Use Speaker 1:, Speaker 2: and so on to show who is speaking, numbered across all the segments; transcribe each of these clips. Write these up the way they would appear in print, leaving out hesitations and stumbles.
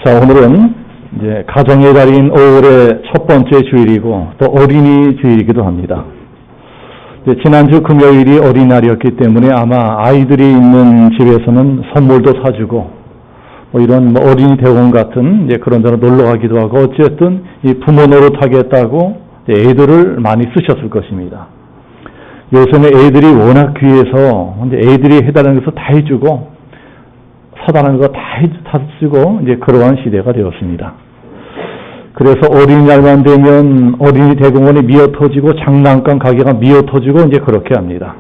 Speaker 1: 자, 오늘은 이제 가정의 달인 5월의 첫 번째 주일이고 또 어린이 주일이기도 합니다. 지난주 금요일이 어린이날이었기 때문에 아마 아이들이 있는 집에서는 선물도 사주고 이런 어린이 대원 같은 그런 데로 놀러 가기도 하고 어쨌든 이 부모 노릇하겠다고 애들을 많이 쓰셨을 것입니다. 요새는 애들이 워낙 귀해서 애들이 해달라는 것을 다 해주고 사달라는 거 다 쓰고 그러한 시대가 되었습니다. 그래서 어린이날만 되면 어린이 대공원이 미어터지고 장난감 가게가 미어터지고 그렇게 합니다.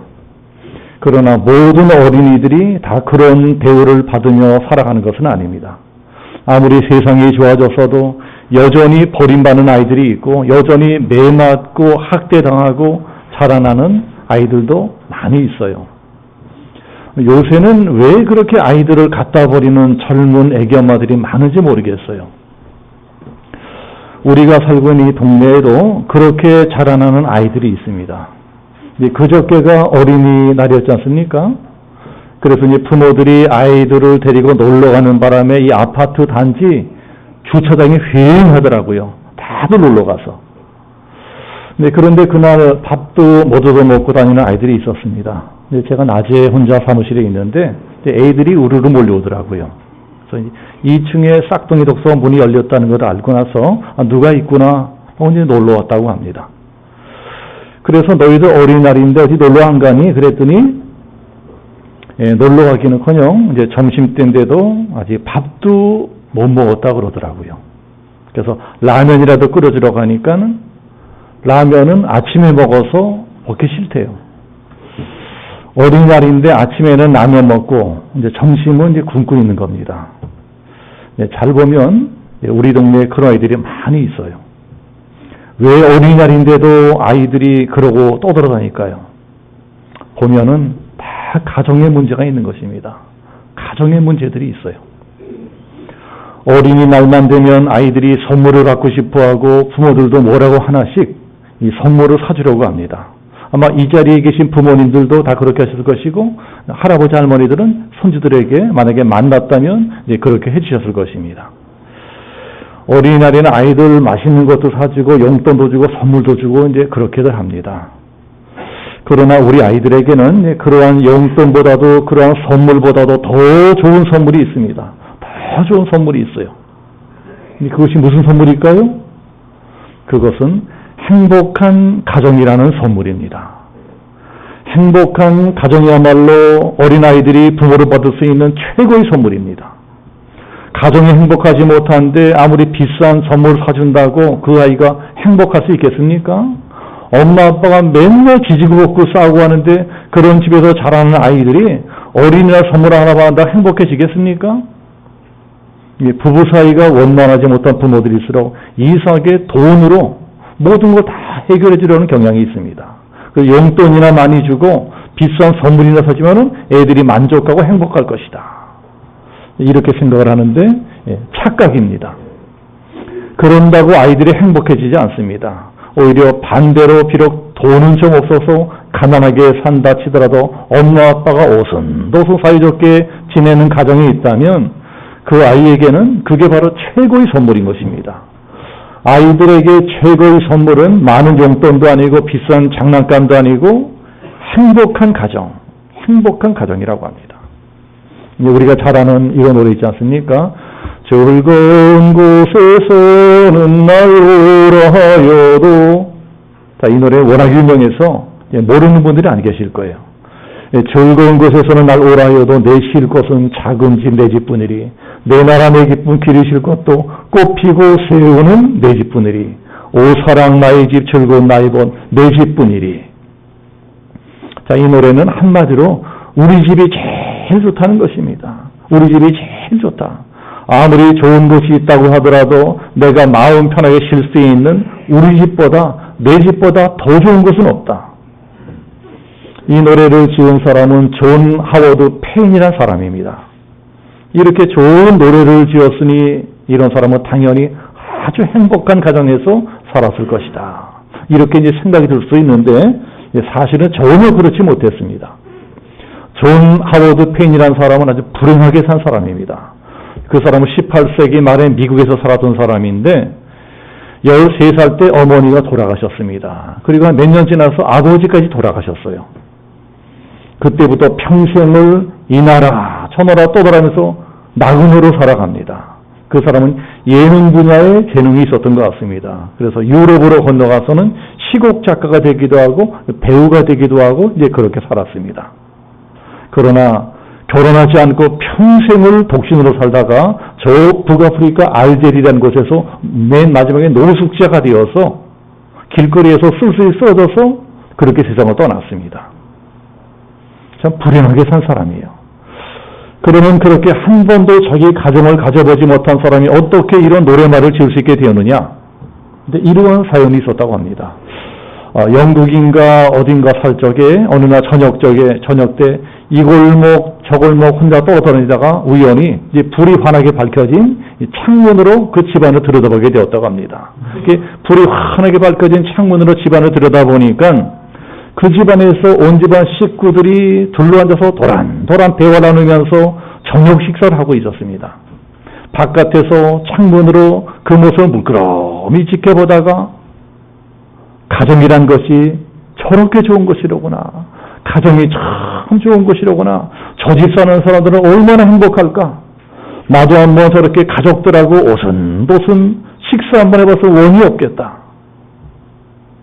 Speaker 1: 그러나 모든 어린이들이 다 그런 대우를 받으며 살아가는 것은 아닙니다. 아무리 세상이 좋아졌어도 여전히 버림받는 아이들이 있고 여전히 매맞고 학대당하고 자라나는 아이들도 많이 있어요. 요새는 왜 그렇게 아이들을 갖다 버리는 젊은 애기 엄마들이 많은지 모르겠어요. 우리가 살고 있는 이 동네에도 그렇게 자라나는 아이들이 있습니다. 그저께가 어린이날이었지 않습니까? 그래서 이제 부모들이 아이들을 데리고 놀러 가는 바람에 이 아파트 단지 주차장이 휑하더라고요. 다들 놀러 가서. 그런데 그날 밥도 못 얻어 먹고 다니는 아이들이 있었습니다. 제가 낮에 혼자 사무실에 있는데 애들이 우르르 몰려오더라고요. 그래서 2층에 싹둥이 독서 문이 열렸다는 걸 알고 나서 누가 있구나 이제 놀러 왔다고 합니다. 그래서 너희들 어린이날인데 어디 놀러 안 가니? 그랬더니 놀러 가기는커녕 이제 점심때인데도 아직 밥도 못 먹었다 그러더라고요. 그래서 라면이라도 끓여주러 가니까는 라면은 아침에 먹어서 먹기 싫대요. 어린이날인데 아침에는 라면 먹고 이제 점심은 이제 굶고 있는 겁니다. 잘 보면 우리 동네에 그런 아이들이 많이 있어요. 왜 어린이날인데도 아이들이 그러고 떠들어다닐까요? 보면은 다 가정의 문제가 있는 것입니다. 가정의 문제들이 있어요. 어린이날만 되면 아이들이 선물을 받고 싶어하고 부모들도 뭐라고 하나씩 이 선물을 사주려고 합니다. 아마 이 자리에 계신 부모님들도 다 그렇게 하실 것이고 할아버지 할머니들은 손주들에게 만약에 만났다면 이제 그렇게 해주셨을 것입니다. 어린이날에는 아이들 맛있는 것도 사주고 용돈도 주고 선물도 주고 이제 그렇게들 합니다. 그러나 우리 아이들에게는 그러한 용돈보다도 그러한 선물보다도 더 좋은 선물이 있습니다. 더 좋은 선물이 있어요. 그것이 무슨 선물일까요? 그것은 행복한 가정이라는 선물입니다. 행복한 가정이야말로 어린아이들이 부모를 받을 수 있는 최고의 선물입니다. 가정이 행복하지 못한데 아무리 비싼 선물 사준다고 그 아이가 행복할 수 있겠습니까? 엄마 아빠가 맨날 지지고 볶고 싸우고 하는데 그런 집에서 자라는 아이들이 어린이날 선물 하나 받는다 행복해지겠습니까? 부부 사이가 원만하지 못한 부모들일수록 이상하게 돈으로 모든 걸 다 해결해 주려는 경향이 있습니다. 그 용돈이나 많이 주고 비싼 선물이나 사주면은 애들이 만족하고 행복할 것이다. 이렇게 생각을 하는데 착각입니다. 그런다고 아이들이 행복해지지 않습니다. 오히려 반대로 비록 돈은 좀 없어서 가난하게 산다 치더라도 엄마 아빠가 오순도순 사이좋게 지내는 가정이 있다면 그 아이에게는 그게 바로 최고의 선물인 것입니다. 아이들에게 최고의 선물은 많은 용돈도 아니고 비싼 장난감도 아니고 행복한 가정, 행복한 가정이라고 합니다. 우리가 잘 아는 이런 노래 있지 않습니까? 즐거운 곳에서는 날 오라 하여도. 이 노래 워낙 유명해서 모르는 분들이 안 계실 거예요. 즐거운 곳에서는 날 오라 하여도 내 쉴 곳은 작은 집 내 집뿐이리. 내 나라 내 기쁨 기르실 것도 꽃피고 새우는 내 집뿐이리. 오 사랑 나의 집 즐거운 나의 곳 내 집뿐이리. 자, 이 노래는 한마디로 우리 집이 제일 좋다는 것입니다. 우리 집이 제일 좋다. 아무리 좋은 곳이 있다고 하더라도 내가 마음 편하게 쉴 수 있는 우리 집보다 내 집보다 더 좋은 곳은 없다. 이 노래를 지은 사람은 존 하워드 페인이라는 사람입니다. 이렇게 좋은 노래를 지었으니 이런 사람은 당연히 아주 행복한 가정에서 살았을 것이다. 이렇게 이제 생각이 들 수 있는데 사실은 전혀 그렇지 못했습니다. 존 하워드 페인이라는 사람은 아주 불행하게 산 사람입니다. 그 사람은 18세기 말에 미국에서 살았던 사람인데 13살 때 어머니가 돌아가셨습니다. 그리고 몇 년 지나서 아버지까지 돌아가셨어요. 그때부터 평생을 이 나라 저 나라 떠돌아면서 나그네로 살아갑니다. 그 사람은 예능 분야에 재능이 있었던 것 같습니다. 그래서 유럽으로 건너가서는 시곡 작가가 되기도 하고 배우가 되기도 하고 이제 그렇게 살았습니다. 그러나 결혼하지 않고 평생을 독신으로 살다가 저 북아프리카 알제리라는 곳에서 맨 마지막에 노숙자가 되어서 길거리에서 쓸쓸히 쓰러져서 그렇게 세상을 떠났습니다. 참 불행하게 산 사람이에요. 그러면 그렇게 한 번도 자기 가정을 가져보지 못한 사람이 어떻게 이런 노래말을 지을 수 있게 되었느냐? 근데 이러한 사연이 있었다고 합니다. 영국인가 어딘가 살 적에 어느 날 저녁 때 이 골목 저 골목 혼자 떠돌아다니다가 우연히 이제 불이 환하게 밝혀진 창문으로 그 집안을 들여다보게 되었다고 합니다. 불이 환하게 밝혀진 창문으로 집안을 들여다보니까 그 집안에서 온 집안 식구들이 둘러앉아서 도란도란 대화 나누면서 저녁 식사를 하고 있었습니다. 바깥에서 창문으로 그 모습을 물끄러미 지켜보다가 가정이란 것이 저렇게 좋은 것이로구나. 가정이 참 좋은 것이로구나. 저 집 사는 사람들은 얼마나 행복할까. 나도 한번 저렇게 가족들하고 오순도순 식사 한번 해봐서 원이 없겠다.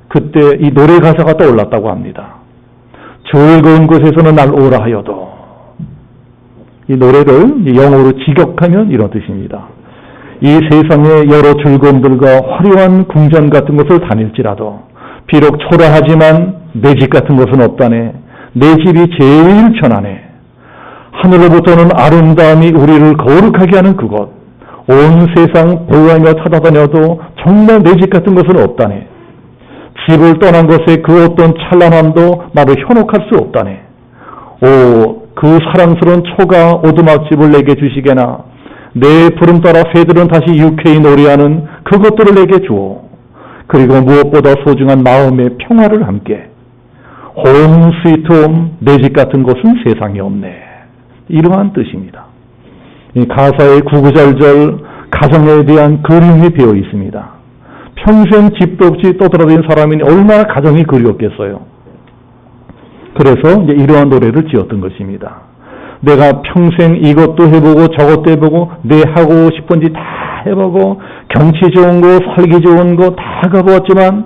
Speaker 1: 그때 이 노래 가사가 떠올랐다고 합니다. 즐거운 곳에서는 날 오라 하여도. 이 노래를 영어로 직역하면 이런 뜻입니다. 이 세상의 여러 즐거움들과 화려한 궁전 같은 곳을 다닐지라도 비록 초라하지만 내 집 같은 것은 없다네. 내 집이 제일 편하네. 하늘로부터는 아름다움이 우리를 거룩하게 하는 그곳. 온 세상 배우하며 찾아다녀도 정말 내 집 같은 것은 없다네. 집을 떠난 것에 그 어떤 찬란함도 나를 현혹할 수 없다네. 오, 그 사랑스러운 초가 오두막집을 내게 주시게나 내 부름 따라 새들은 다시 유쾌히 노래하는 그것들을 내게 주오. 그리고 무엇보다 소중한 마음의 평화를 함께. 홈 스위트 홈, 내 집 같은 곳은 세상에 없네. 이러한 뜻입니다. 이 가사의 구구절절 가정에 대한 그리움이 배어 있습니다. 평생 집도 없이 떠돌아다니는 사람이 얼마나 가정이 그리웠겠어요. 그래서 이제 이러한 노래를 지었던 것입니다. 내가 평생 이것도 해보고 저것도 해보고 내 하고 싶은 짓 다 해보고 경치 좋은 곳, 살기 좋은 곳 다 가보았지만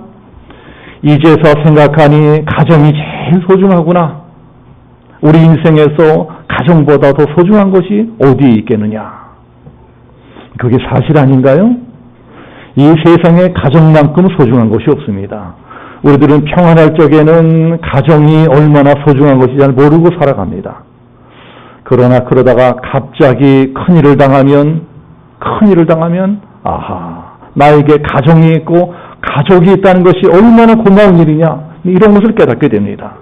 Speaker 1: 이제서 생각하니 가정이 제일 소중하구나. 우리 인생에서 가정보다 더 소중한 것이 어디에 있겠느냐. 그게 사실 아닌가요? 이 세상에 가정만큼 소중한 것이 없습니다. 우리들은 평안할 적에는 가정이 얼마나 소중한 것인지 잘 모르고 살아갑니다. 그러나 그러다가 갑자기 큰일을 당하면 아하, 나에게 가정이 있고 가족이 있다는 것이 얼마나 고마운 일이냐, 이런 것을 깨닫게 됩니다.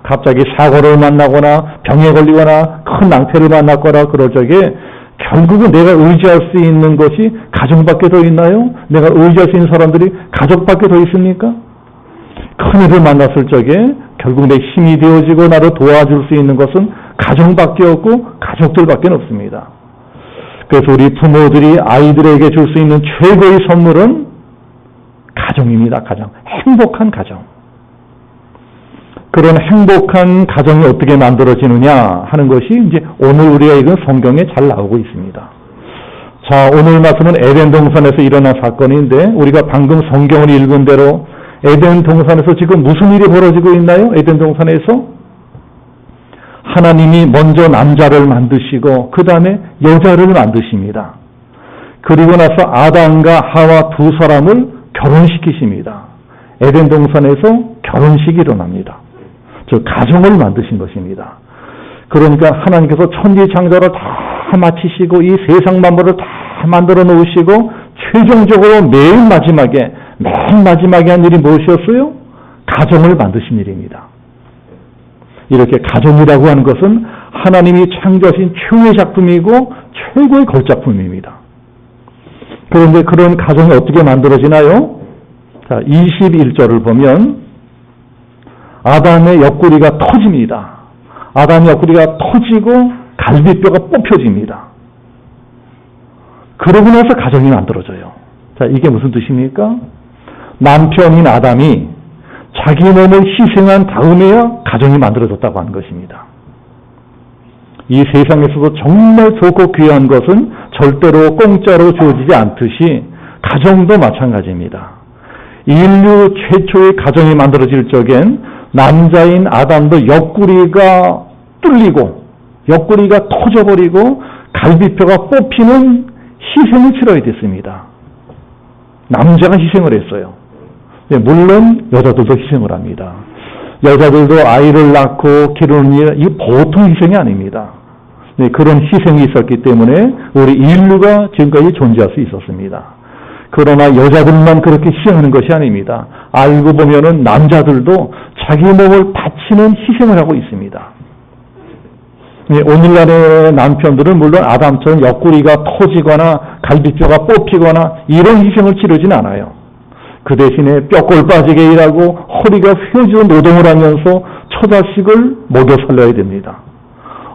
Speaker 1: 갑자기 사고를 만나거나 병에 걸리거나 큰 낭패를 만났거나 그럴 적에 결국은 내가 의지할 수 있는 것이 가정밖에 더 있나요? 내가 의지할 수 있는 사람들이 가족밖에 더 있습니까? 큰일을 만났을 적에 결국 내 힘이 되어지고 나를 도와줄 수 있는 것은 가정밖에 없고 가족들밖에 없습니다. 그래서 우리 부모들이 아이들에게 줄 수 있는 최고의 선물은 가정입니다. 가정. 행복한 가정. 그런 행복한 가정이 어떻게 만들어지느냐 하는 것이 이제 오늘 우리가 읽은 성경에 잘 나오고 있습니다. 자, 오늘 말씀은 에덴 동산에서 일어난 사건인데 우리가 방금 성경을 읽은 대로 에덴 동산에서 지금 무슨 일이 벌어지고 있나요? 에덴 동산에서 하나님이 먼저 남자를 만드시고 그 다음에 여자를 만드십니다. 그리고 나서 아담과 하와 두 사람을 결혼시키십니다. 에덴 동산에서 결혼식이 일어납니다. 저 가정을 만드신 것입니다. 그러니까 하나님께서 천지창조를 다 마치시고 이 세상 만물을 다 만들어 놓으시고 최종적으로 맨 마지막에 한 일이 무엇이었어요? 가정을 만드신 일입니다. 이렇게 가정이라고 하는 것은 하나님이 창조하신 최후의 작품이고 최고의 걸작품입니다. 그런데 그런 가정이 어떻게 만들어지나요? 자, 21절을 보면 아담의 옆구리가 터집니다. 아담의 옆구리가 터지고 갈비뼈가 뽑혀집니다. 그러고 나서 가정이 만들어져요. 자, 이게 무슨 뜻입니까? 남편인 아담이 자기 몸을 희생한 다음에야 가정이 만들어졌다고 하는 것입니다. 이 세상에서도 정말 좋고 귀한 것은 절대로 공짜로 주어지지 않듯이 가정도 마찬가지입니다. 인류 최초의 가정이 만들어질 적엔 남자인 아담도 옆구리가 뚫리고 옆구리가 터져버리고 갈비뼈가 뽑히는 희생을 치러야 됐습니다. 남자가 희생을 했어요. 물론 여자들도 희생을 합니다. 여자들도 아이를 낳고 기르는 일, 이 보통 희생이 아닙니다. 그런 희생이 있었기 때문에 우리 인류가 지금까지 존재할 수 있었습니다. 그러나 여자들만 그렇게 희생하는 것이 아닙니다. 알고 보면은 남자들도 자기 몸을 바치는 희생을 하고 있습니다. 오늘날의 남편들은 물론 아담처럼 옆구리가 터지거나 갈비뼈가 뽑히거나 이런 희생을 치르진 않아요. 그 대신에 뼈골 빠지게 일하고 허리가 휘어지는 노동을 하면서 처자식을 먹여 살려야 됩니다.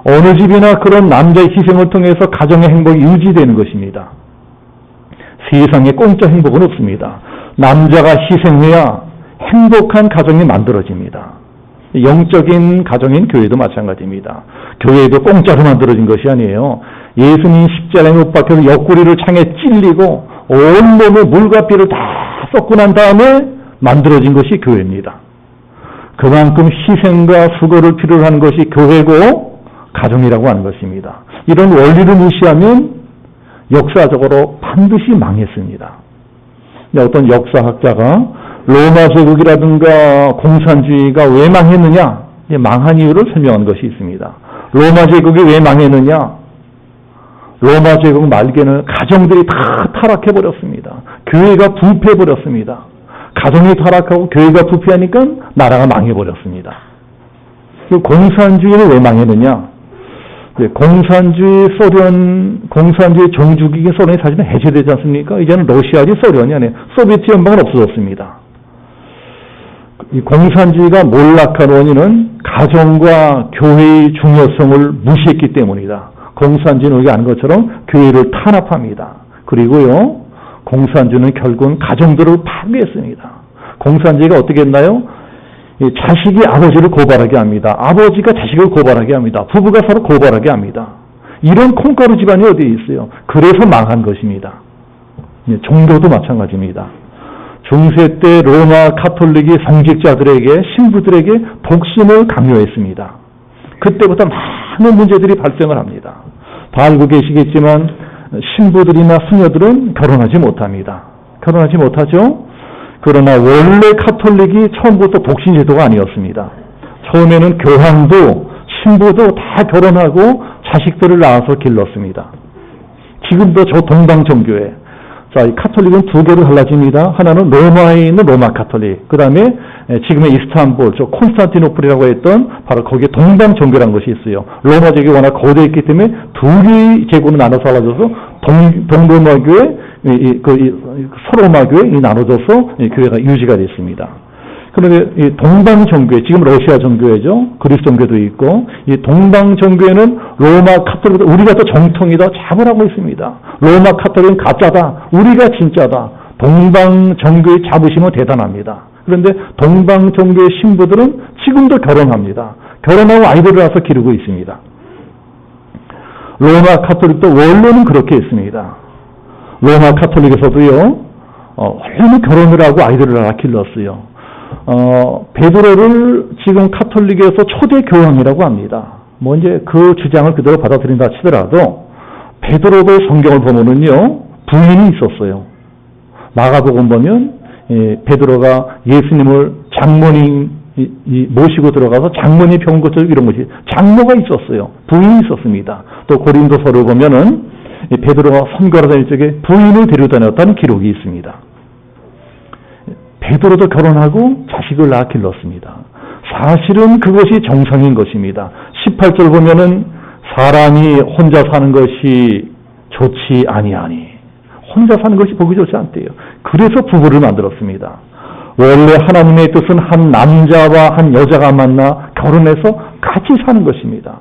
Speaker 1: 어느 집이나 그런 남자의 희생을 통해서 가정의 행복이 유지되는 것입니다. 세상에 공짜 행복은 없습니다. 남자가 희생해야 행복한 가정이 만들어집니다. 영적인 가정인 교회도 마찬가지입니다. 교회도 공짜로 만들어진 것이 아니에요. 예수님 십자가에 못 박혀서 옆구리를 창에 찔리고 온몸에 물과 피를 다 쏟고 난 다음에 만들어진 것이 교회입니다. 그만큼 희생과 수고를 필요로 하는 것이 교회고 가정이라고 하는 것입니다. 이런 원리를 무시하면 역사적으로 반드시 망했습니다. 어떤 역사학자가 로마 제국이라든가 공산주의가 왜 망했느냐, 망한 이유를 설명한 것이 있습니다. 로마 제국이 왜 망했느냐? 로마 제국 말기에는 가정들이 다 타락해버렸습니다. 교회가 부패해버렸습니다. 가정이 타락하고 교회가 부패하니까 나라가 망해버렸습니다. 공산주의는 왜 망했느냐? 공산주의 종주국이 소련이 사실은 해체되지 않습니까? 이제는 러시아지 소련이 아니에요. 소비에트 연방은 없어졌습니다. 이 공산주의가 몰락한 원인은 가정과 교회의 중요성을 무시했기 때문이다. 공산주의는 우리가 아는 것처럼 교회를 탄압합니다. 그리고요, 공산주의는 결국은 가정들을 파괴했습니다. 공산주의가 어떻게 했나요? 자식이 아버지를 고발하게 합니다. 아버지가 자식을 고발하게 합니다. 부부가 서로 고발하게 합니다. 이런 콩가루 집안이 어디에 있어요? 그래서 망한 것입니다. 종교도 마찬가지입니다. 중세 때 로마 카톨릭이 성직자들에게, 신부들에게 독신을 강요했습니다. 그때부터 많은 문제들이 발생을 합니다. 다 알고 계시겠지만 신부들이나 수녀들은 결혼하지 못합니다. 결혼하지 못하죠? 그러나 원래 카톨릭이 처음부터 독신 제도가 아니었습니다. 처음에는 교황도 신부도 다 결혼하고 자식들을 낳아서 길렀습니다. 지금도 저 동방정교회, 자, 이 카톨릭은 두 개로 갈라집니다. 하나는 로마에 있는 로마 카톨릭, 그 다음에 지금의 이스탄불, 저 콘스탄티노플이라고 했던 바로 거기에 동방정교라는 것이 있어요. 로마 제국이 워낙 거대했기 때문에 두 개의 제국으로 나눠서 갈라져서 동로마교회, 서로마교회 나눠져서 교회가 유지가 됐습니다. 그런데 이 동방정교회, 지금 러시아 정교회죠. 그리스 정교도 있고, 이 동방정교회는 로마 카톨릭, 우리가 더 정통이다 잡으라고 했습니다. 로마 카톨릭은 가짜다, 우리가 진짜다. 동방정교의 자부심은 대단합니다. 그런데 동방정교의 신부들은 지금도 결혼합니다. 결혼하고 아이들을 낳아서 기르고 있습니다. 로마 카톨릭도 원래는 그렇게 했습니다. 로마 카톨릭에서도요, 원래는 결혼을 하고 아이들을 낳아 길렀어요. 베드로를 지금 카톨릭에서 초대 교황이라고 합니다. 뭐 이제 그 주장을 그대로 받아들인다 치더라도 베드로도 성경을 보면은요, 부인이 있었어요. 마가복음 보면 베드로가 예수님을 장모님 모시고 들어가서 장모님 병 고쳐 이런 것이 장모가 있었어요. 부인이 있었습니다. 또 고린도서를 보면은 베드로가 선교를 다닐 적에 부인을 데려다녔다는 기록이 있습니다. 베드로도 결혼하고 자식을 낳아 길렀습니다. 사실은 그것이 정상인 것입니다. 18절 보면은 사람이 혼자 사는 것이 좋지 아니하니, 혼자 사는 것이 보기 좋지 않대요. 그래서 부부를 만들었습니다. 원래 하나님의 뜻은 한 남자와 한 여자가 만나 결혼해서 같이 사는 것입니다.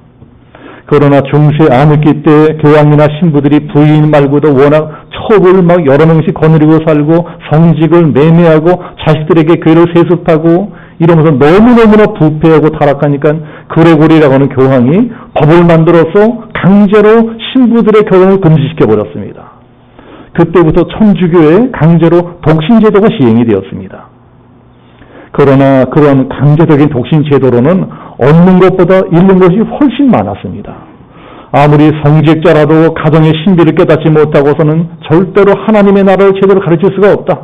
Speaker 1: 그러나 중세 암흑기 때 교황이나 신부들이 부인 말고도 워낙 첩을 막 여러 명씩 거느리고 살고 성직을 매매하고 자식들에게 교회를 세습하고 이러면서 너무너무나 부패하고 타락하니까 그레고리라고 하는 교황이 법을 만들어서 강제로 신부들의 결혼을 금지시켜버렸습니다. 그때부터 천주교에 강제로 독신제도가 시행이 되었습니다. 그러나 그런 강제적인 독신제도로는 얻는 것보다 잃는 것이 훨씬 많았습니다. 아무리 성직자라도 가정의 신비를 깨닫지 못하고서는 절대로 하나님의 나라를 제대로 가르칠 수가 없다.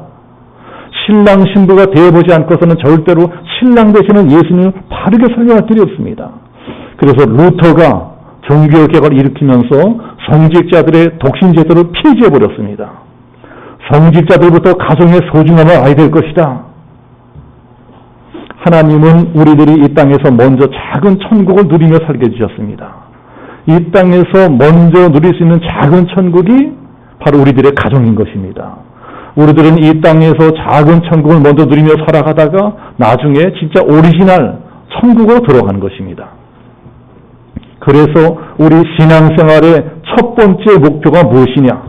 Speaker 1: 신랑 신부가 되어보지 않고서는 절대로 신랑 되시는 예수님을 바르게 설명할 길이 없습니다. 그래서 루터가 종교개혁을 일으키면서 성직자들의 독신제도를 폐지해버렸습니다. 성직자들부터 가정의 소중함을 알아야 될 것이다. 하나님은 우리들이 이 땅에서 먼저 작은 천국을 누리며 살게 해주셨습니다. 이 땅에서 먼저 누릴 수 있는 작은 천국이 바로 우리들의 가정인 것입니다. 우리들은 이 땅에서 작은 천국을 먼저 누리며 살아가다가 나중에 진짜 오리지널 천국으로 들어가는 것입니다. 그래서 우리 신앙생활의 첫 번째 목표가 무엇이냐?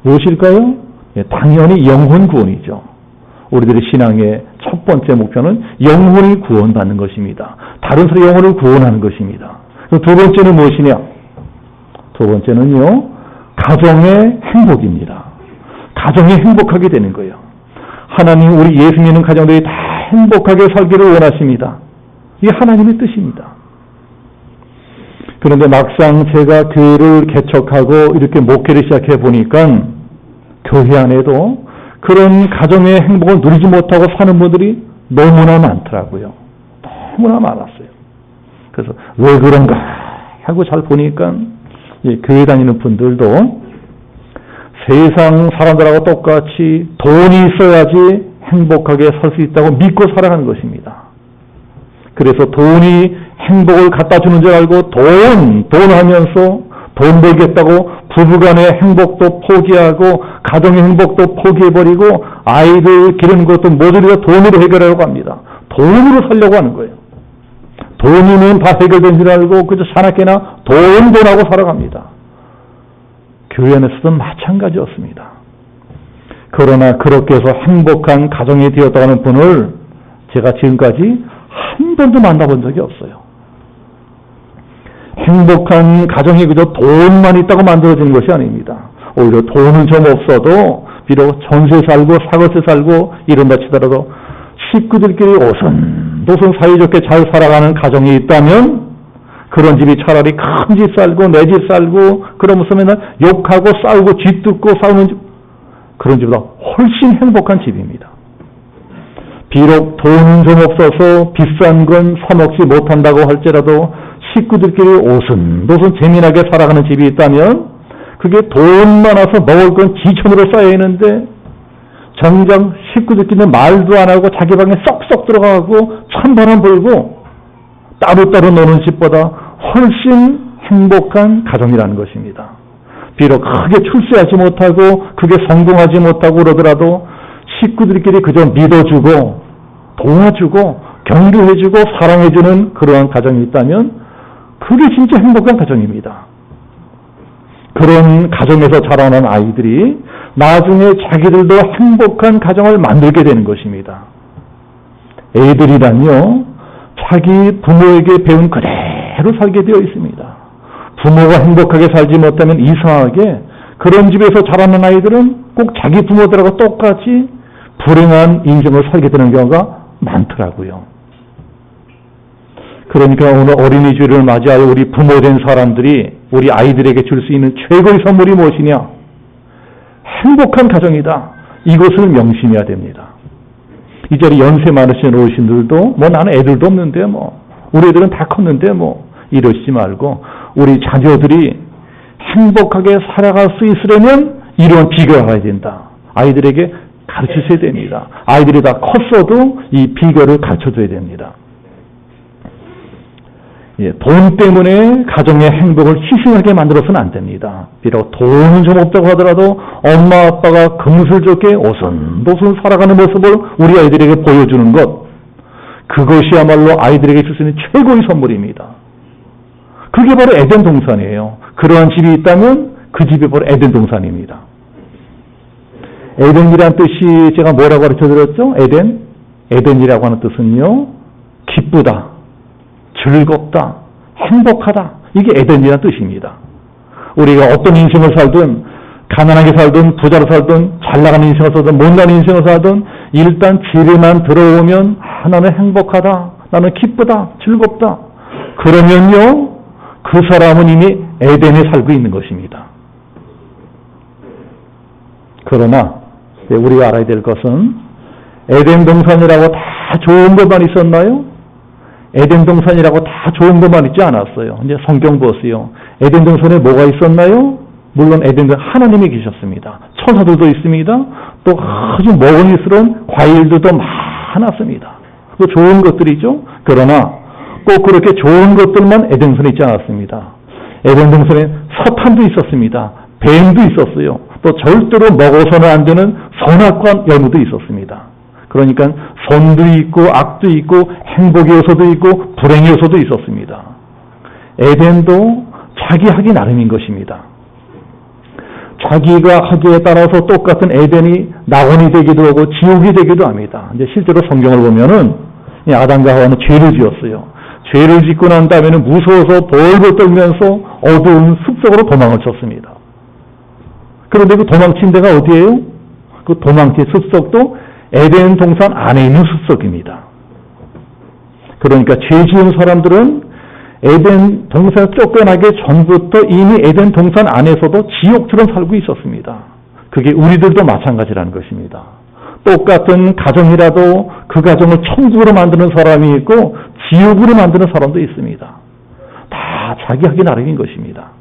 Speaker 1: 무엇일까요? 당연히 영혼 구원이죠. 우리들의 신앙의 첫 번째 목표는 영혼을 구원받는 것입니다. 다른 사람의 영혼을 구원하는 것입니다. 두 번째는 무엇이냐? 두 번째는요, 가정의 행복입니다. 가정이 행복하게 되는 거예요. 하나님 우리 예수 믿는 가정들이 다 행복하게 살기를 원하십니다. 이게 하나님의 뜻입니다. 그런데 막상 제가 교회를 개척하고 이렇게 목회를 시작해 보니까 교회 안에도 그런 가정의 행복을 누리지 못하고 사는 분들이 너무나 많더라고요. 너무나 많았어요. 그래서 왜 그런가 하고 잘 보니까 교회 다니는 분들도 세상 사람들하고 똑같이 돈이 있어야지 행복하게 살 수 있다고 믿고 살아가는 것입니다. 그래서 돈이 행복을 갖다 주는 줄 알고 돈 하면서 돈 벌겠다고 부부간의 행복도 포기하고 가정의 행복도 포기해버리고 아이들 기르는 것도 모두 다 돈으로 해결하려고 합니다. 돈으로 살려고 하는 거예요. 돈이면 다 해결된 줄 알고 그저 사납게나 돈하고 살아갑니다. 교회 안에서도 마찬가지였습니다. 그러나 그렇게 해서 행복한 가정이 되었다고 하는 분을 제가 지금까지 한 번도 만나본 적이 없어요. 행복한 가정이 그저 돈만 있다고 만들어지는 것이 아닙니다. 오히려 돈은 좀 없어도 비록 전세 살고 사거세 살고 이런다 치더라도 식구들끼리 오순도순 사이좋게 잘 살아가는 가정이 있다면 그런 집이 차라리 큰 집 살고 내 집 살고 그러면서 맨날 욕하고 싸우고 쥐뜯고 싸우는 집, 그런 집보다 훨씬 행복한 집입니다. 비록 돈은 좀 없어서 비싼 건 사 먹지 못한다고 할지라도 식구들끼리 오순도순 재미나게 살아가는 집이 있다면 그게 돈 많아서 먹을 건 지천으로 쌓여 있는데 정작 식구들끼리는 말도 안 하고 자기 방에 쏙쏙 들어가고 찬바람 불고 따로따로 노는 집보다 훨씬 행복한 가정이라는 것입니다. 비록 크게 출세하지 못하고 크게 성공하지 못하고 그러더라도 식구들끼리 그저 믿어주고 도와주고 격려해주고 사랑해주는 그러한 가정이 있다면 그게 진짜 행복한 가정입니다. 그런 가정에서 자라난 아이들이 나중에 자기들도 행복한 가정을 만들게 되는 것입니다. 애들이란요, 자기 부모에게 배운 그대로 살게 되어 있습니다. 부모가 행복하게 살지 못하면 이상하게 그런 집에서 자라는 아이들은 꼭 자기 부모들하고 똑같이 불행한 인생을 살게 되는 경우가 많더라고요. 그러니까 오늘 어린이 주일을 맞이하여 우리 부모된 사람들이 우리 아이들에게 줄 수 있는 최고의 선물이 무엇이냐? 행복한 가정이다. 이것을 명심해야 됩니다. 이 자리 연세 많으신 어르신들도 뭐 나는 애들도 없는데 뭐 우리 애들은 다 컸는데 뭐 이러시지 말고 우리 자녀들이 행복하게 살아갈 수 있으려면 이런 비결을 알아야 된다. 아이들에게 가르치셔야 됩니다. 아이들이 다 컸어도 이 비결을 가르쳐줘야 됩니다. 돈 때문에 가정의 행복을 희생하게 만들어서는 안 됩니다. 비록 돈은 좀 없다고 하더라도 엄마 아빠가 금슬좋게 오순도순 살아가는 모습을 우리 아이들에게 보여주는 것, 그것이야말로 아이들에게 줄 수 있는 최고의 선물입니다. 그게 바로 에덴 동산이에요. 그러한 집이 있다면 그 집이 바로 에덴 동산입니다. 에덴이란 뜻이 제가 뭐라고 가르쳐드렸죠? 에덴이라고 하는 뜻은요, 기쁘다, 즐겁다, 행복하다. 이게 에덴이란 뜻입니다. 우리가 어떤 인생을 살든, 가난하게 살든, 부자로 살든, 잘 나가는 인생을 살든, 못 나가는 인생을 살든, 일단 집에만 들어오면 나는 행복하다, 나는 기쁘다, 즐겁다. 그러면요, 그 사람은 이미 에덴에 살고 있는 것입니다. 그러나 우리가 알아야 될 것은 에덴 동산이라고 다 좋은 것만 있었나요? 에덴 동산이라고 다 좋은 것만 있지 않았어요. 이제 성경 보세요. 에덴 동산에 뭐가 있었나요? 물론 에덴 동산에 하나님이 계셨습니다. 천사들도 있습니다. 또 아주 먹음직스러운 과일들도 많았습니다. 그 좋은 것들이죠. 그러나 꼭 그렇게 좋은 것들만 에덴 동산에 있지 않았습니다. 에덴 동산에 사탄도 있었습니다. 뱀도 있었어요. 또 절대로 먹어서는 안 되는 선악과 열무도 있었습니다. 그러니까 선도 있고 악도 있고 행복의 요소도 있고 불행의 요소도 있었습니다. 에덴도 자기 하기 나름인 것입니다. 자기가 하기에 따라서 똑같은 에덴이 낙원이 되기도 하고 지옥이 되기도 합니다. 이제 실제로 성경을 보면은 아담과 하와는 죄를 지었어요. 죄를 짓고 난 다음에는 무서워서 벌벌 떨면서 어두운 숲속으로 도망을 쳤습니다. 그런데 그 도망친 데가 어디예요? 그 도망친 숲속도 에덴 동산 안에 있는 숲속입니다. 그러니까 죄 지은 사람들은 에덴 동산에 쫓겨나기 전부터 이미 에덴 동산 안에서도 지옥처럼 살고 있었습니다. 그게 우리들도 마찬가지라는 것입니다. 똑같은 가정이라도 그 가정을 천국으로 만드는 사람이 있고 지옥으로 만드는 사람도 있습니다. 다 자기 하기 나름인 것입니다.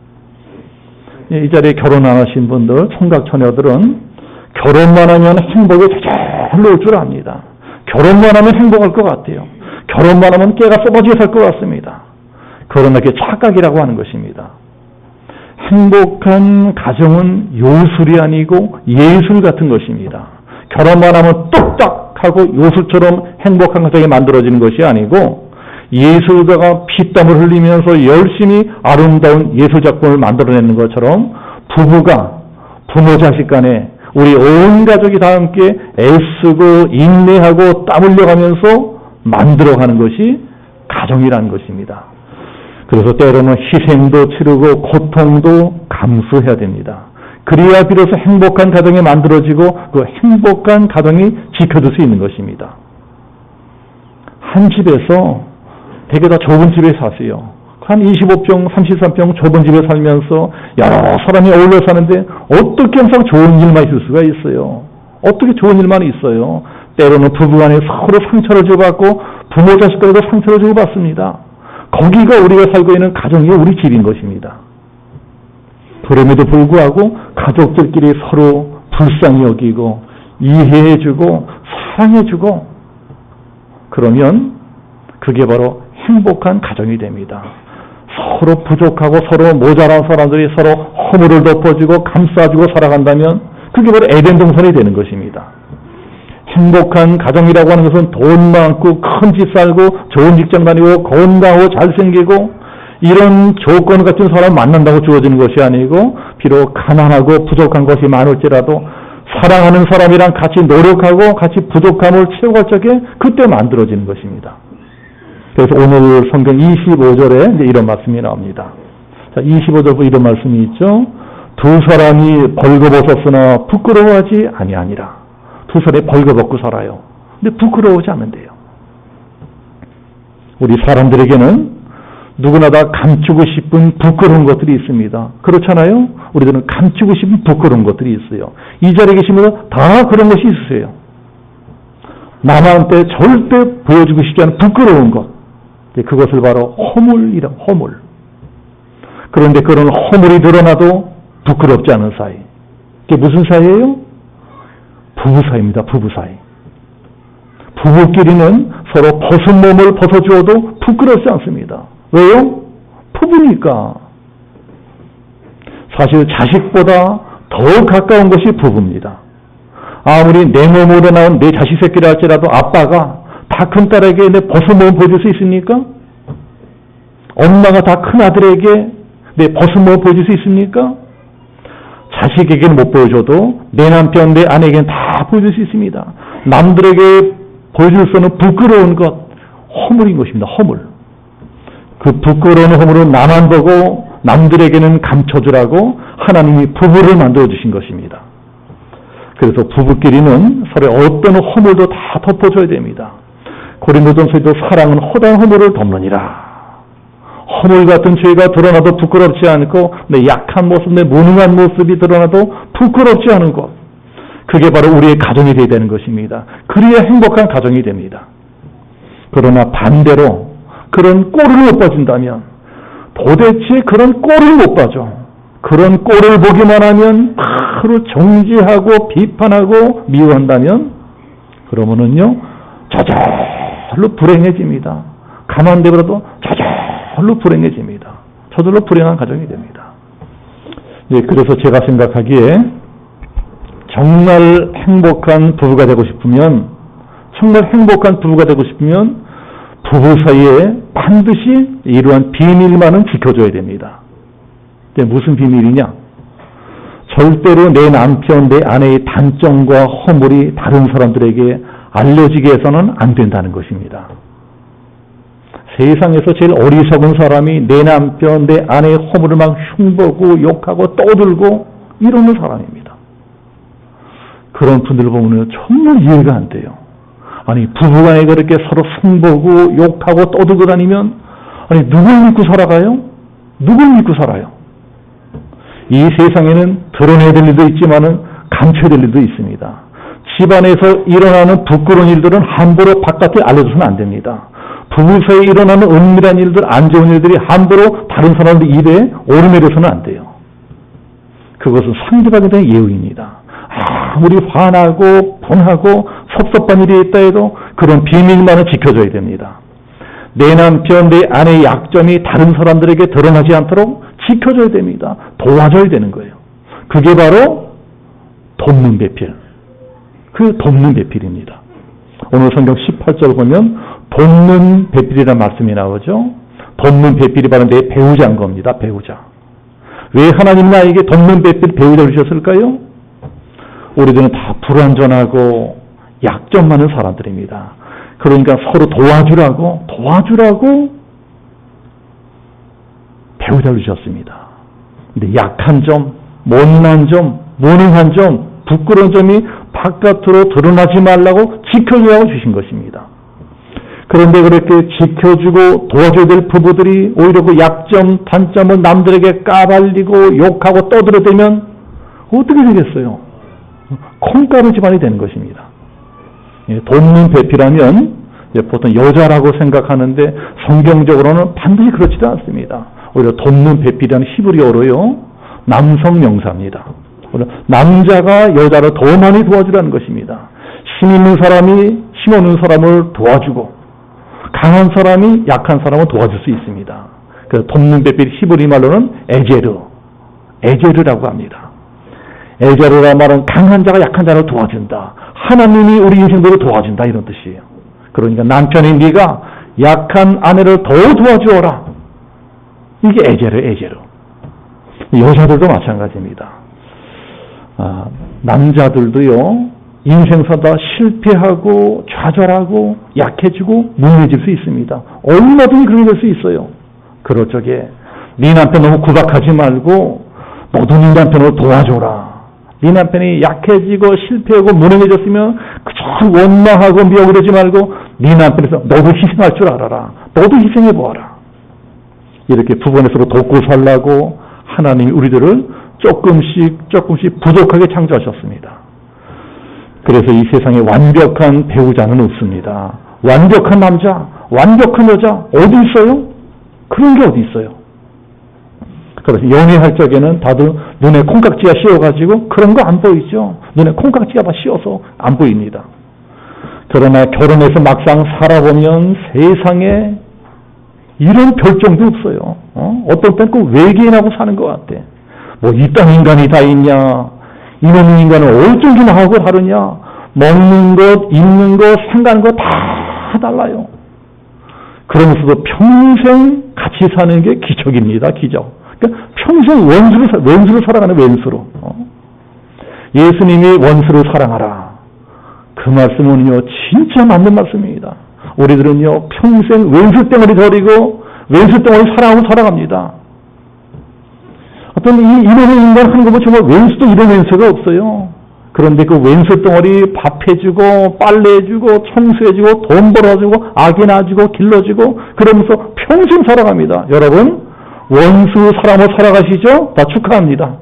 Speaker 1: 이 자리에 결혼 안 하신 분들, 총각 처녀들은 결혼만 하면 행복이 저절로 올 줄 압니다. 결혼만 하면 행복할 것 같아요. 결혼만 하면 깨가 쏟아지게 살 것 같습니다. 그러나 그게 착각이라고 하는 것입니다. 행복한 가정은 요술이 아니고 예술 같은 것입니다. 결혼만 하면 뚝딱 하고 요술처럼 행복한 가정이 만들어지는 것이 아니고 예술가가 피땀을 흘리면서 열심히 아름다운 예술작품을 만들어내는 것처럼 부부가 부모 자식 간에 우리 온 가족이 다 함께 애쓰고 인내하고 땀 흘려가면서 만들어가는 것이 가정이라는 것입니다. 그래서 때로는 희생도 치르고 고통도 감수해야 됩니다. 그래야 비로소 행복한 가정이 만들어지고 그 행복한 가정이 지켜질 수 있는 것입니다. 한 집에서 되게 다 좁은 집에 사세요. 한 25평, 33평 좁은 집에 살면서 여러 사람이 어울려 사는데 어떻게 항상 좋은 일만 있을 수가 있어요? 어떻게 좋은 일만 있어요? 때로는 부부간에 서로 상처를 주고받고 부모 자식들도 상처를 주고받습니다. 거기가 우리가 살고 있는 가정이 우리 집인 것입니다. 그럼에도 불구하고 가족들끼리 서로 불쌍히 여기고 이해해주고 사랑해주고 그러면 그게 바로 행복한 가정이 됩니다. 서로 부족하고 서로 모자란 사람들이 서로 허물을 덮어주고 감싸주고 살아간다면 그게 바로 에덴 동산이 되는 것입니다. 행복한 가정이라고 하는 것은 돈 많고 큰 집 살고 좋은 직장 다니고 건강하고 잘생기고 이런 조건 같은 사람 만난다고 주어지는 것이 아니고 비록 가난하고 부족한 것이 많을지라도 사랑하는 사람이랑 같이 노력하고 같이 부족함을 채워갈 적에 그때 만들어지는 것입니다. 그래서 오늘 성경 25절에 이제 이런 말씀이 나옵니다. 자, 25절부터 이런 말씀이 있죠. 두 사람이 벌거벗었으나 부끄러워하지 아니하니라. 두 사람이 벌거벗고 살아요. 근데 부끄러워하지 않는데요. 우리 사람들에게는 누구나 다 감추고 싶은 부끄러운 것들이 있습니다. 그렇잖아요? 우리들은 감추고 싶은 부끄러운 것들이 있어요. 이 자리에 계시면 다 그런 것이 있으세요. 남한테 절대 보여주고 싶지 않은 부끄러운 것. 그것을 바로 허물이라고, 허물. 그런데 그런 허물이 드러나도 부끄럽지 않은 사이. 그게 무슨 사이예요? 부부 사이입니다. 부부 사이. 부부끼리는 서로 벗은 몸을 벗어주어도 부끄럽지 않습니다. 왜요? 부부니까. 사실 자식보다 더 가까운 것이 부부입니다. 아무리 내 몸으로 나온 내 자식 새끼라 할지라도 아빠가 다 큰 딸에게 내 벗은 몸을 보여줄 수 있습니까? 엄마가 다 큰아들에게 내 벗은몸을 보여줄 수 있습니까? 자식에게는 못 보여줘도 내 남편, 내 아내에게는 다 보여줄 수 있습니다. 남들에게 보여줄 수 없는 부끄러운 것, 허물인 것입니다. 허물. 그 부끄러운 허물은 나만 보고 남들에게는 감춰주라고 하나님이 부부를 만들어주신 것입니다. 그래서 부부끼리는 서로의 어떤 허물도 다 덮어줘야 됩니다. 고린도전서에도 사랑은 허다한 허물을 덮느니라. 허물 같은 죄가 드러나도 부끄럽지 않고 내 약한 모습, 내 무능한 모습이 드러나도 부끄럽지 않은 것. 그게 바로 우리의 가정이 되어야 되는 것입니다. 그래야 행복한 가정이 됩니다. 그러나 반대로 그런 꼴을 못 봐준다면, 도대체 그런 꼴을 못 봐줘. 그런 꼴을 보기만 하면 바로 정죄하고 비판하고 미워한다면, 그러면은요 저절로 불행해집니다. 가만 내버려도 저절로 불행해집니다. 저절로 불행한 가정이 됩니다. 네, 그래서 제가 생각하기에 정말 행복한 부부가 되고 싶으면, 부부 사이에 반드시 이러한 비밀만은 지켜줘야 됩니다. 무슨 비밀이냐? 절대로 내 남편, 내 아내의 단점과 허물이 다른 사람들에게 알려지게 해서는 안 된다는 것입니다. 세상에서 제일 어리석은 사람이 내 남편, 내 아내의 허물을 막 흉보고 욕하고 떠들고 이러는 사람입니다. 그런 분들을 보면 정말 이해가 안 돼요. 아니, 부부간에 그렇게 서로 승보고 욕하고 떠들고 다니면, 아니, 누굴 믿고 살아가요? 누굴 믿고 살아요? 이 세상에는 드러내야 될 일도 있지만은 감춰야 될 일도 있습니다. 집안에서 일어나는 부끄러운 일들은 함부로 바깥에 알려줘서는 안 됩니다. 부부 사이에 일어나는 은밀한 일들, 안 좋은 일들이 함부로 다른 사람들 입에 오르내려서는 안 돼요. 그것은 상대방에 대한 예우입니다. 아무리 화나고 분하고 섭섭한 일이 있다 해도 그런 비밀만은 지켜줘야 됩니다. 내 남편, 내 아내의 약점이 다른 사람들에게 드러나지 않도록 지켜줘야 됩니다. 도와줘야 되는 거예요. 그게 바로 돕는 배필. 그 돕는 배필입니다. 오늘 성경 18절 보면 돕는 배필이라는 말씀이 나오죠. 돕는 배필이 바로 내 배우자인 겁니다. 배우자. 왜 하나님은 나에게 돕는 배필 배우자를 주셨을까요? 우리들은 다 불완전하고 약점 많은 사람들입니다. 그러니까 서로 도와주라고 배우자를 주셨습니다. 근데 약한 점, 못난 점, 무능한 점, 부끄러운 점이 바깥으로 드러나지 말라고 지켜주라고 주신 것입니다. 그런데 그렇게 지켜주고 도와줘야 될 부부들이 오히려 그 약점, 단점을 남들에게 까발리고 욕하고 떠들어대면 어떻게 되겠어요? 콩가루 집안이 되는 것입니다. 돕는 배필하면 보통 여자라고 생각하는데 성경적으로는 반드시 그렇지도 않습니다. 오히려 돕는 배필이라는 히브리어로요, 남성 명사입니다. 남자가 여자를 더 많이 도와주라는 것입니다. 힘 있는 사람이 힘 없는 사람을 도와주고 강한 사람이 약한 사람을 도와줄 수 있습니다. 그 돕는 배필 히브리 말로는 에제르라고 합니다. 에제르라 말은 강한 자가 약한 자를 도와준다. 하나님이 우리 인생들을 도와준다, 이런 뜻이에요. 그러니까 남편인 네가 약한 아내를 더 도와주어라. 이게 에제르. 여자들도 마찬가지입니다. 남자들도요, 인생사다 실패하고 좌절하고 약해지고 무능해질 수 있습니다. 얼마든지 그렇게 될 수 있어요. 그럴 적에 네 남편 너무 구박하지 말고 너도 네 남편을 도와줘라. 네 남편이 약해지고 실패하고 무능해졌으면 그저 원망하고 미워그러지 말고 네 남편에서 너도 희생할 줄 알아라. 너도 희생해보아라. 이렇게 부부간에 서로 돕고 살라고 하나님이 우리들을 조금씩 부족하게 창조하셨습니다. 그래서 이 세상에 완벽한 배우자는 없습니다. 완벽한 남자, 완벽한 여자 어디 있어요? 그런 게 어디 있어요? 그래서 연애할 적에는 다들 눈에 콩깍지가 씌워가지고 그런 거 안 보이죠. 눈에 콩깍지가 다 씌워서 안 보입니다. 그러나 결혼해서 막상 살아보면 세상에 이런 별종도 없어요. 어떤 때는 꼭 외계인하고 사는 것 같아. 뭐 이딴 인간이 다 있냐, 이놈의 인간은 어쩐지 나하고 다르냐, 먹는 것, 입는 것, 생각하는 것 다 달라요. 그러면서도 평생 같이 사는 게 기적입니다. 기적. 그러니까 평생 원수를 사랑하는 왼수로. 예수님이 원수를 사랑하라. 그 말씀은요, 진짜 맞는 말씀입니다. 우리들은요, 평생 왼수 덩어리 버리고 왼수 덩어리 사랑하고 살아갑니다. 어떤 이런 인간 하는 거 보면 정말 왼수도 이런 왼수가 없어요. 그런데 그 왼수 덩어리 밥 해주고 빨래해주고 청소해주고 돈 벌어주고 아기 낳아주고 길러주고 그러면서 평생 살아갑니다. 여러분 원수 사람으로 살아가시죠? 다 축하합니다.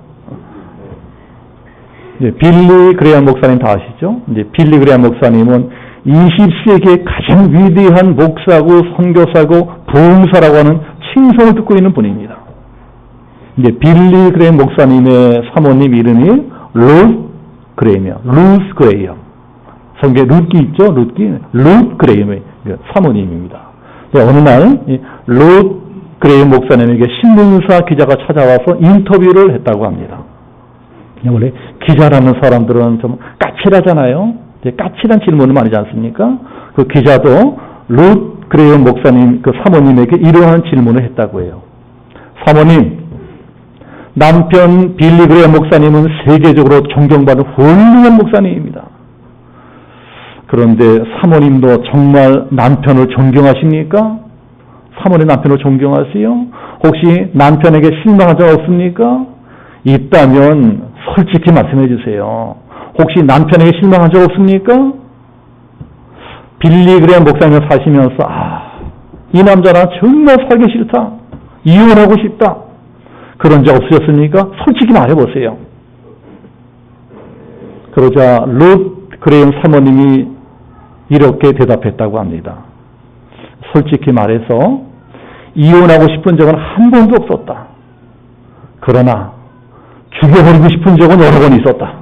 Speaker 1: 이제 빌리 그레이엄 목사님 다 아시죠? 이제 빌리 그레이엄 목사님은 20세기의 가장 위대한 목사고 선교사고 부흥사라고 하는 칭송을 듣고 있는 분입니다. 이제 빌리 그레이엄 목사님의 사모님 이름이 루스 그레이엄이요. 루스 그레이엄. 성경에 룻기 있죠? 룻 그레이엄의 사모님입니다. 어느 날 룻 그레이엄 목사님에게 신문사 기자가 찾아와서 인터뷰를 했다고 합니다. 원래 기자라는 사람들은 좀 까칠하잖아요. 까칠한 질문을 많이 하지 않습니까? 그 기자도 룻 그레이엄 목사님 그 사모님에게 이러한 질문을 했다고 해요. 사모님, 남편 빌리 그레이엄 목사님은 세계적으로 존경받는 훌륭한 목사님입니다. 그런데 사모님도 정말 남편을 존경하십니까? 사모님 남편을 존경하세요? 혹시 남편에게 실망한 적 없습니까? 있다면 솔직히 말씀해 주세요. 혹시 남편에게 실망한 적 없습니까? 빌리 그레이엄 목사님 사시면서 이 남자랑 정말 살기 싫다. 이혼하고 싶다. 그런 적 없으셨습니까? 솔직히 말해보세요. 그러자 룻 그레이엄 사모님이 이렇게 대답했다고 합니다. 솔직히 말해서 이혼하고 싶은 적은 한 번도 없었다. 그러나 죽여버리고 싶은 적은 여러 번 있었다.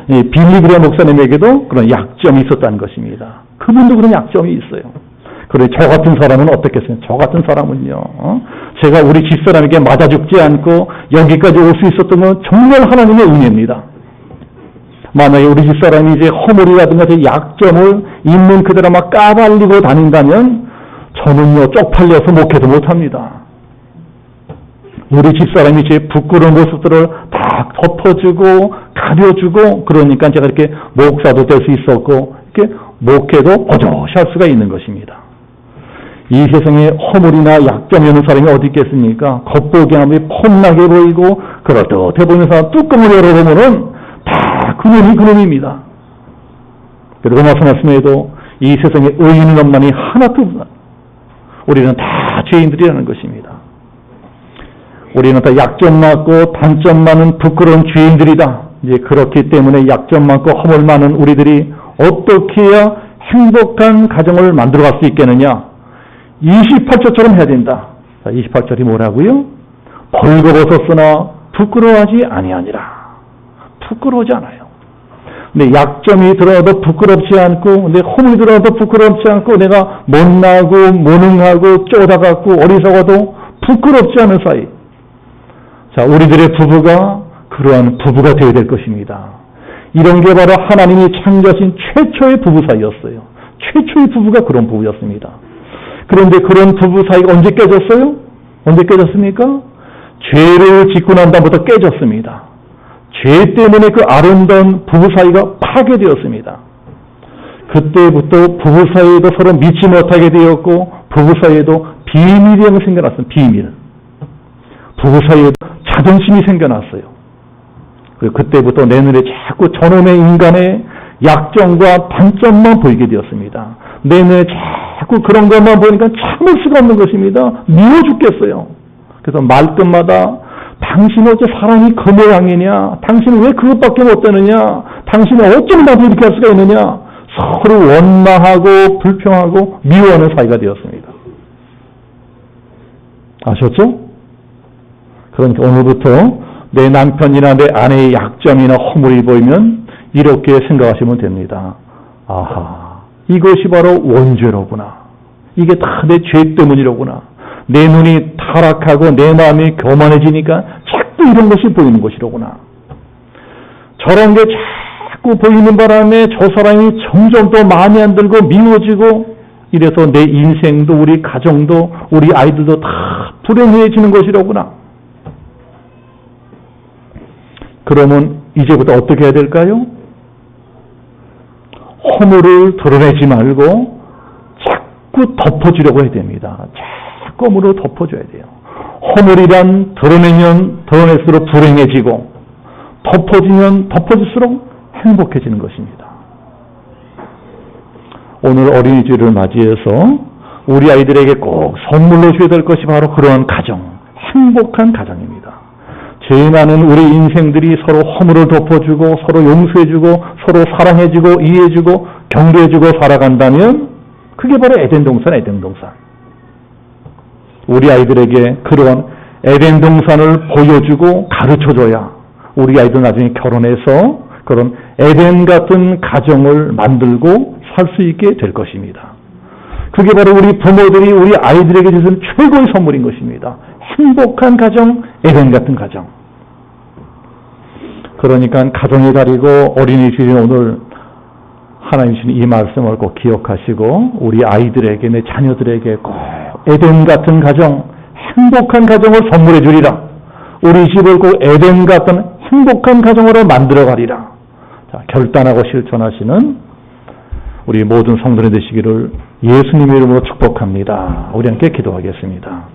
Speaker 1: 빌리 그레이엄 목사님에게도 그런 약점이 있었다는 것입니다. 그분도 그런 약점이 있어요. 그래, 저 같은 사람은 어떻겠어요? 저 같은 사람은요, 제가 우리 집사람에게 맞아 죽지 않고 여기까지 올 수 있었던 건 정말 하나님의 은혜입니다. 만약에 우리 집사람이 이제 허물이라든가 제 약점을 있는 그대로 막 까발리고 다닌다면 저는요, 쪽팔려서 목회도 못합니다. 우리 집사람이 제 부끄러운 모습들을 다 덮어주고 가려주고 그러니까 제가 이렇게 목사도 될 수 있었고 이렇게 목회도 어조시 할 수가 있는 것입니다. 이 세상에 허물이나 약점이 없는 사람이 어디 있겠습니까? 겉보기에는 폼나게 보이고 그럴듯해 보이는 사람 뚜껑을 열어보면은 다 그놈입니다. 그리고 말씀에도 이 세상에 의인은 없나니 하나도 없다. 우리는 다 죄인들이라는 것입니다. 우리는 다 약점 많고 단점 많은 부끄러운 죄인들이다. 이제 그렇기 때문에 약점 많고 허물 많은 우리들이 어떻게 해야 행복한 가정을 만들어갈 수 있겠느냐? 28절처럼 해야 된다. 자, 28절이 뭐라고요? 벌거벗었으나 부끄러워하지 아니하니라. 부끄러워하지 않아요. 근데 약점이 들어도 부끄럽지 않고, 내 허물이 들어도 부끄럽지 않고, 내가 못나고 무능하고 쪼다갖고 어리석어도 부끄럽지 않은 사이. 자, 우리들의 부부가 그러한 부부가 되어야 될 것입니다. 이런 게 바로 하나님이 창조하신 최초의 부부 사이였어요. 최초의 부부가 그런 부부였습니다. 그런데 그런 부부 사이가 언제 깨졌어요? 언제 깨졌습니까? 죄를 짓고 난 다음부터 깨졌습니다. 죄 때문에 그 아름다운 부부 사이가 파괴되었습니다. 그때부터 부부 사이에도 서로 믿지 못하게 되었고 부부 사이에도 비밀이 생겨났어요. 비밀. 부부 사이에도 자존심이 생겨났어요. 그리고 그때부터 내 눈에 자꾸 저놈의 인간의 약점과 단점만 보이게 되었습니다. 내 눈에 자꾸 그런 것만 보니까 참을 수가 없는 것입니다. 미워 죽겠어요. 그래서 말끝마다 당신은 어째 사람이 그 모양이냐? 당신은 왜 그것밖에 못 되느냐? 당신은 어쩜 나도 이렇게 할 수가 있느냐? 서로 원망하고 불평하고 미워하는 사이가 되었습니다. 아셨죠? 그러니까 오늘부터 내 남편이나 내 아내의 약점이나 허물이 보이면 이렇게 생각하시면 됩니다. 아하, 이것이 바로 원죄로구나. 이게 다 내 죄 때문이로구나. 내 눈이 타락하고 내 마음이 교만해지니까 자꾸 이런 것이 보이는 것이로구나. 저런 게 자꾸 보이는 바람에 저 사람이 점점 더 마음에 안 들고 미워지고 이래서 내 인생도 우리 가정도 우리 아이들도 다 불행해지는 것이로구나. 그러면 이제부터 어떻게 해야 될까요? 허물을 드러내지 말고 자꾸 덮어주려고 해야 됩니다. 자꾸 허물을 덮어줘야 돼요. 허물이란 드러낼수록 불행해지고 덮어지면 덮어질수록 행복해지는 것입니다. 오늘 어린이주일을 맞이해서 우리 아이들에게 꼭 선물로 줘야 될 것이 바로 그러한 가정, 행복한 가정입니다. 죄 많은 우리 인생들이 서로 허물을 덮어주고 서로 용서해주고 서로 사랑해주고 이해해주고 경계해주고 살아간다면 그게 바로 에덴 동산. 우리 아이들에게 그러한 에덴 동산을 보여주고 가르쳐줘야 우리 아이들 나중에 결혼해서 그런 에덴 같은 가정을 만들고 살 수 있게 될 것입니다. 그게 바로 우리 부모들이 우리 아이들에게 주는 최고의 선물인 것입니다. 행복한 가정, 에덴 같은 가정. 그러니까 가정의 달이고 어린이 주일인 오늘 하나님 주신 이 말씀을 꼭 기억하시고 우리 아이들에게 내 자녀들에게 꼭 에덴 같은 가정, 행복한 가정을 선물해 주리라. 우리 집을 꼭 에덴 같은 행복한 가정으로 만들어 가리라. 자, 결단하고 실천하시는 우리 모든 성도들 되시기를 예수님의 이름으로 축복합니다. 우리 함께 기도하겠습니다.